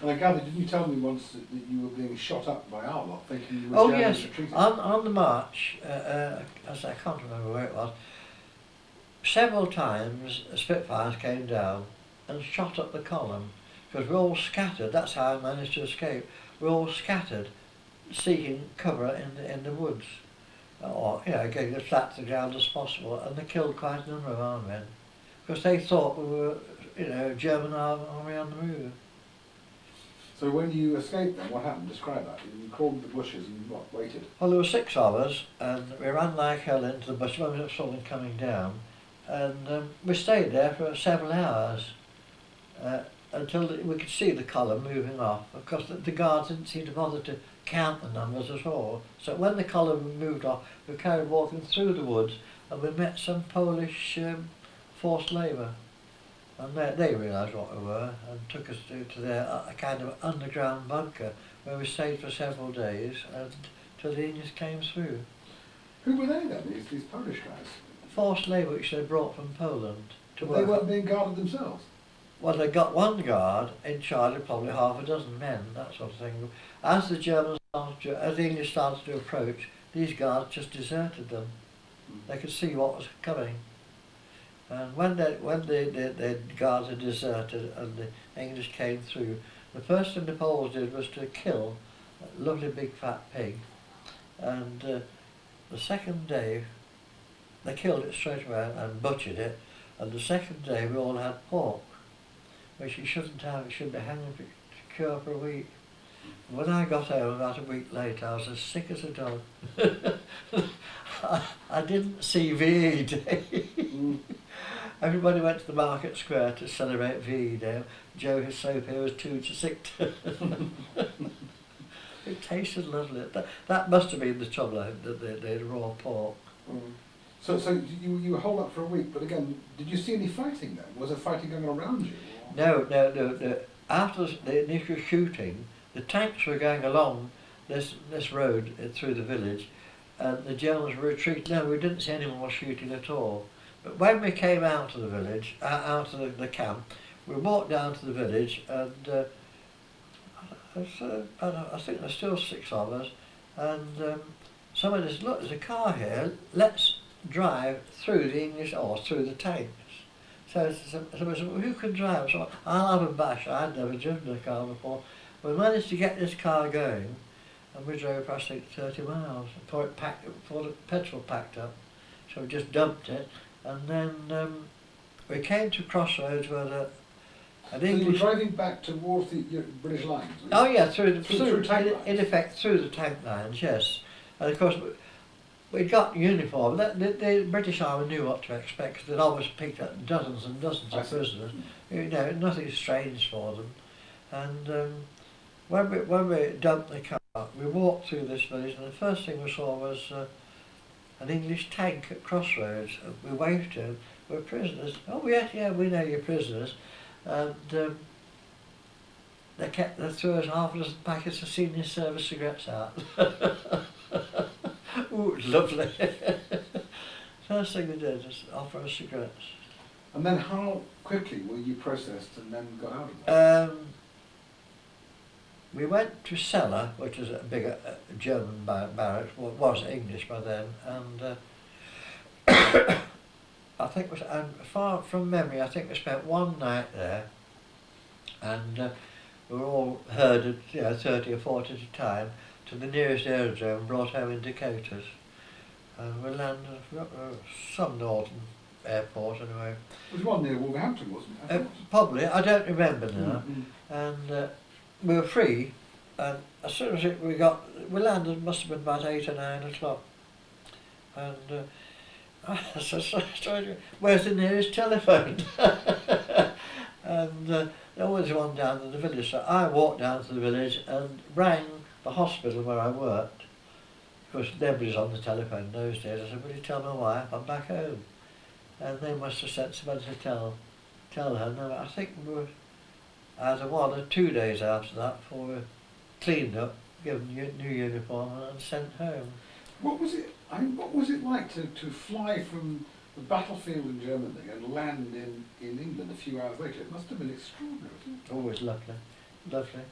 And I gather, didn't you tell me once that you were being shot up by our lot, thinking you were yes, retreating? on the march, as I can't remember where it was, several times Spitfires came down and shot up the column, because we're all scattered. That's how I managed to escape. We're all scattered, seeking cover in the woods, or getting as flat to the ground as possible. And they killed quite a number of our men, because they thought we were, German army on the move. So when you escaped then, what happened? Describe that. You crawled into the bushes and what, waited? Well, there were 6 of us, and we ran like hell into the bush when we saw them coming down, and we stayed there for several hours until we could see the column moving off. Of course, the guards didn't seem to bother to count the numbers at all. So when the column moved off, we carried walking through the woods, and we met some Polish forced labour. And they realised what we were and took us to their a kind of underground bunker where we stayed for several days until the English came through. Who were they then, these Polish guys? Forced labour which they brought from Poland to work. They weren't being guarded themselves? Well, they got one guard in charge of probably half a dozen men, that sort of thing. As the Germans as the English started to approach, these guards just deserted them. They could see what was coming. And when the guards had deserted and the English came through, the first thing the Poles did was to kill a lovely big fat pig. And the second day, they killed it straight away and butchered it. And the second day we all had pork, which you shouldn't have. It should be hanging to cure for a week. And when I got home about a week later, I was as sick as a dog. I didn't see VE Day. Everybody went to the market square to celebrate VE Day. Joe, his soap here, was too sick to. It tasted lovely. That must have been the trouble, I think, the raw pork. So you were holed up for a week, but again, did you see any fighting then? Was there fighting going on around you? No. After the initial shooting, the tanks were going along this road through the village, and the Germans were retreating. No, we didn't see any more shooting at all. But when we came out of the village, out of the camp, we walked down to the village, and I think there's still 6 of us, and somebody said, "Look, there's a car here, let's drive through the English, or through the tanks." So somebody said, "Well, who can drive?" So I'll have a bash. I'd never driven a car before. We managed to get this car going, and we drove past 30 miles before the petrol packed up. So we just dumped it, and then we came to crossroads where an English... So you were driving back towards the British lines? Oh yeah, through tank lines? In effect, through the tank lines, yes. And of course, we got uniform. The British Army knew what to expect, because they'd always picked up dozens and dozens of prisoners. Nothing strange for them. And when we dumped the car, we walked through this village, and the first thing we saw was an English tank at crossroads. We waved to them. "We're prisoners." "Oh yes, yeah, we know you're prisoners." And they threw us half a dozen packets of senior service cigarettes out. Ooh, it was lovely. First thing they did was offer us cigarettes. And then how quickly were you processed and then got out of there? We went to Celle, which was a big German barracks, well, it was English by then, and I think far from memory, I think we spent one night there, and we were all herded, 30 or 40 at a time, to the nearest aerodrome and brought home in Dakotas. And we landed at some northern airport anyway. There was one near Wolverhampton, wasn't it? Probably, I don't remember now. And we were free, and as soon as we landed, it must have been about 8 or 9 o'clock. And I said, "Where's the nearest telephone?" And there was one down in the village, so I walked down to the village and rang the hospital where I worked. Of course, nobody's on the telephone in those days. I said, "Will you tell my wife I'm back home?" And they must have sent somebody to tell her. No, I think we were either 1 or 2 days after that before we were cleaned up, given new uniform, and sent home. What was it like to fly from the battlefield in Germany and land in England a few hours later? It must have been extraordinary, wasn't it? Always lovely. Lovely.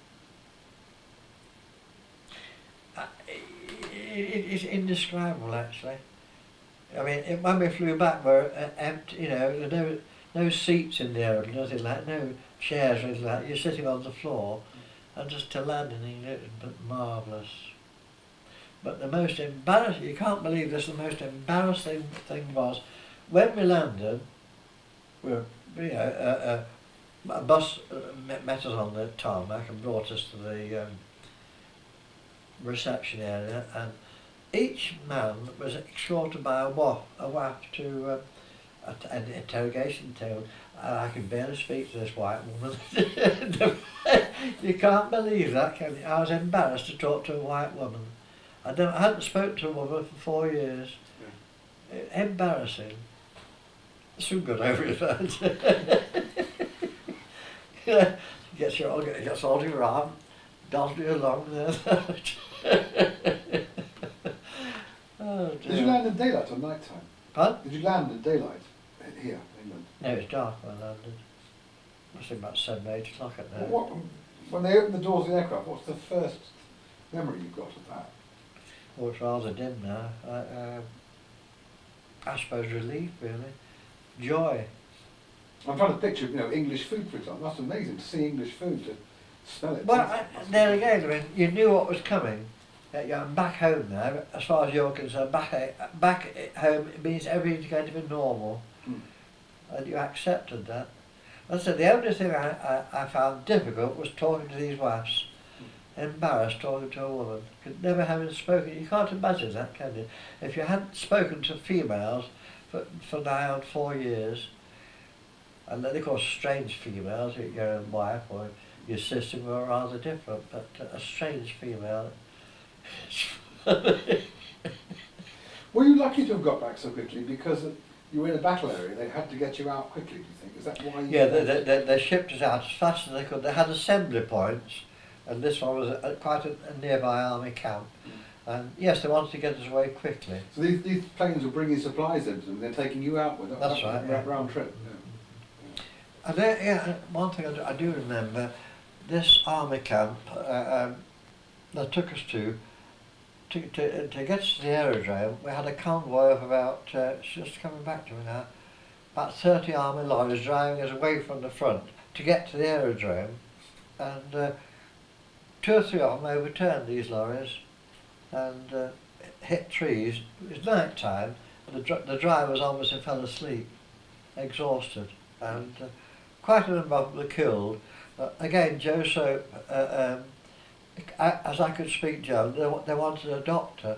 It's indescribable, actually. I mean, when we flew back, we were empty. You know, there were no seats in the aeroplane, nothing like, no chairs or anything like that. You're sitting on the floor, and just to land in England, but marvellous. But the most embarrassing, you can't believe this, the most embarrassing thing was, when we landed, we were, you know, a bus met us on the tarmac and brought us to the reception area, and each man was escorted by a WAF to an interrogation table. And I could barely speak to this white woman. You can't believe that, can you? I was embarrassed to talk to a white woman. I hadn't spoken to a woman for 4 years. Yeah. Embarrassing. Soon got over it. Yeah, gets all your arm, dodges you along there. Oh, did you land in daylight or night time? Pardon? Did you land in daylight here in England? No, it was dark when I landed. Must have been about 7 or 8 o'clock at night. When they opened the doors of the aircraft, what's the first memory you've got of that? Oh, it's rather dim now. I suppose relief, really. Joy. I'm trying to picture, you know, English food, for example. That's amazing to see English food, to smell it. Well, there again, I mean, you knew what was coming. I'm back home now, as far as you're concerned. Back at home, it means everything's going to be normal. And you accepted that. As I said, the only thing I found difficult was talking to these wives. Embarrassed talking to a woman. Could never having spoken. You can't imagine that, can you? If you hadn't spoken to females for nigh on 4 years, and then of course strange females, your own wife or your sister were rather different, but a strange female. Were you lucky to have got back so quickly because you were in a battle area? They had to get you out quickly, do you think? Is that why you... Yeah, they shipped us out as fast as they could. They had assembly points, and this one was quite a nearby army camp. And yes, they wanted to get us away quickly. So these planes were bringing supplies into them, they're taking you out with them? That's right, yeah. Round trip? Yeah. And one thing I do remember, this army camp that took us to get to the aerodrome, we had a convoy of about, just coming back to me now, about 30 army lorries driving us away from the front to get to the aerodrome, and 2 or 3 of them overturned, these lorries, and hit trees. It was night time, and the drivers obviously fell asleep, exhausted, and quite a number of them were killed. Again, Joe Soap, as I could speak Joe, they wanted a doctor.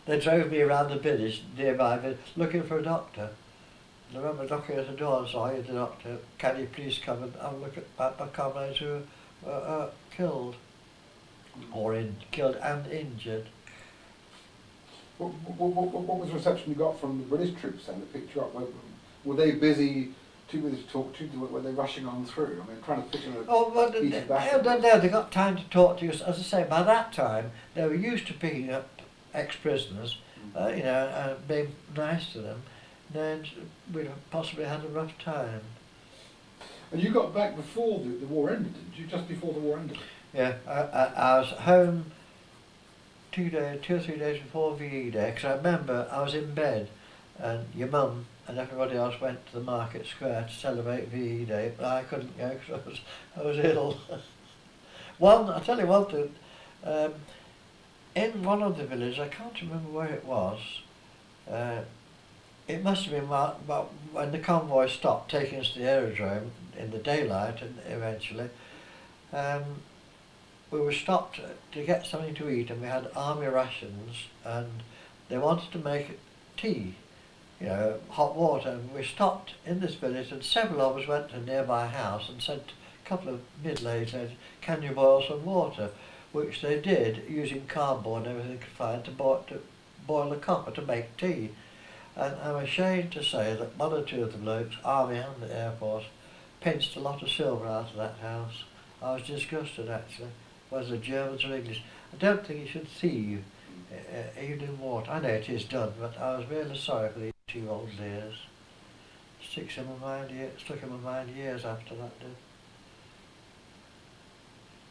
They drove me around the village nearby looking for a doctor. And I remember knocking at the door and saying, "The doctor, can you please come and have a look at my comrades who were killed, or killed and injured." What was the reception you got from the British troops then that picked you up? Were they busy, too busy to talk to you? Were they rushing on through? I mean, trying to picture they got time to talk to you. As I say, by that time, they were used to picking up ex-prisoners, you know, and being nice to them. Then we'd have possibly had a rough time. And you got back before the war ended, didn't you? Just before the war ended? Yeah, I was home 2 or 3 days before VE Day, because I remember I was in bed and your mum and everybody else went to the market square to celebrate VE Day, but I couldn't go because I was ill. I'll tell you one thing, in one of the villages, I can't remember where it was, it must have been when the convoy stopped taking us to the aerodrome in the daylight, and eventually we were stopped to get something to eat, and we had army rations, and they wanted to make tea, you know, hot water, and we stopped in this village, and several of us went to a nearby house and said, a couple of middle-aged ladies, "Can you boil some water?" Which they did, using cardboard and everything they could find to boil the copper to make tea. And I'm ashamed to say that 1 or 2 of the blokes, Army and the Air Force, pinched a lot of silver out of that house. I was disgusted, actually, whether the Germans or English. I don't think you should thieve, even in water. I know it is done, but I was really sorry for these 2 old dears. Stuck in my mind years after that, did.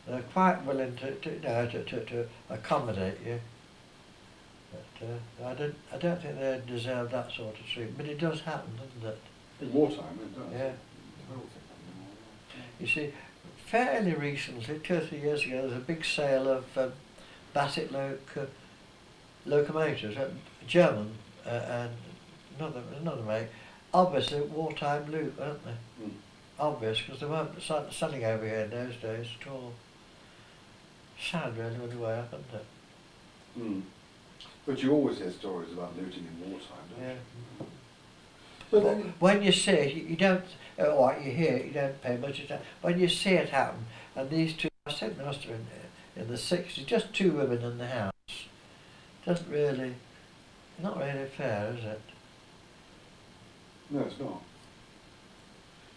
They're quite willing to accommodate you. But I don't think they deserve that sort of treatment. But it does happen, doesn't it? In wartime, it does. Yeah. Terrible thing. You see, fairly recently, 2 or 3 years ago, there was a big sale of Bassett locomotives, German and another make. Obviously, wartime loot, weren't they? Mm. Obvious, because they weren't selling over here in those days at all. Sad, really, when the way up, isn't it? Mm. But you always hear stories about looting in wartime, don't Yeah. you? But then, When you see it, you don't, what you hear it, you don't pay much attention. When you see it happen, and these two, I think they must have been in the 60s, just 2 women in the house, doesn't really, not really fair, is it? no, it's not.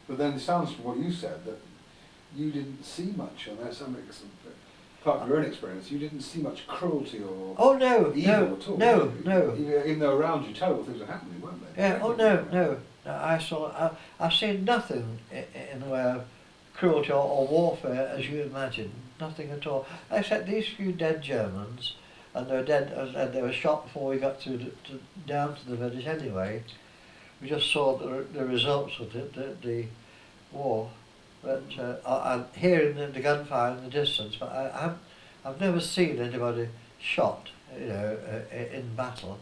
But then it sounds from what you said that you didn't see much, and that's something, apart from your own experience, you didn't see much cruelty or Oh no, evil no, at all. no, did you? no. Even though around you terrible things were happening, weren't they? Yeah, oh no, no. I've seen nothing in the way of cruelty or warfare as you imagine. Nothing at all. Except these few dead Germans, and they were dead, and they were shot before we got down to the village anyway. We just saw the results of the war. But I'm hearing the gunfire in the distance, but I've never seen anybody shot, in battle.